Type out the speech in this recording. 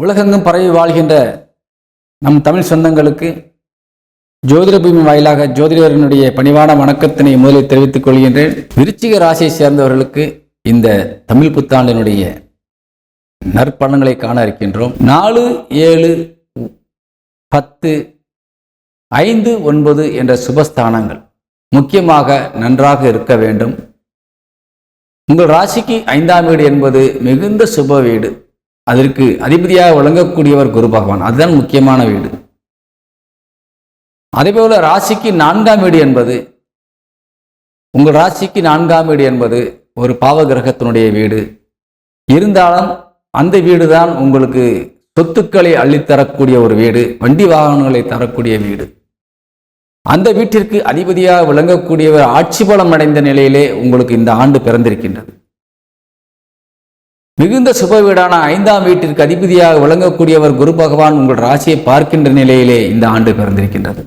உலகெங்கும் பரவி வாழ்கின்ற நம் தமிழ் சொந்தங்களுக்கு ஜோதிட பூமி வாயிலாக ஜோதிடரினுடைய பணிவான வணக்கத்தினை முதலில் தெரிவித்துக் கொள்கின்றேன். விருச்சிக ராசியை சேர்ந்தவர்களுக்கு இந்த தமிழ் புத்தாண்டினுடைய நற்பலன்களை காண இருக்கின்றோம். 4, 7, 10, 5, 9 என்ற சுபஸ்தானங்கள் முக்கியமாக நன்றாக இருக்க வேண்டும். உங்கள் ராசிக்கு 5ஆம் வீடு என்பது மிகுந்த சுப வீடு. அதற்கு அதிபதியாக விளங்கக்கூடியவர் குரு பகவான். அதுதான் முக்கியமான வீடு. அதேபோல ராசிக்கு 4ஆம் வீடு என்பது உங்கள் ராசிக்கு 4ஆம் வீடு என்பது ஒரு பாவ கிரகத்தினுடைய வீடு. இருந்தாலும் அந்த வீடு தான் உங்களுக்கு சொத்துக்களை அள்ளித்தரக்கூடிய ஒரு வீடு, வண்டி வாகனங்களை தரக்கூடிய வீடு. அந்த வீட்டிற்கு அதிபதியாக விளங்கக்கூடியவர் ஆட்சி பலம் அடைந்த நிலையிலே உங்களுக்கு இந்த ஆண்டு பிறந்திருக்கின்றது. மிகுந்த சுப வீடான 5ஆம் வீட்டிற்கு அதிபதியாக விளங்கக்கூடியவர் குரு பகவான் உங்கள் ராசியை பார்க்கின்ற நிலையிலே இந்த ஆண்டு பிறந்திருக்கின்றது.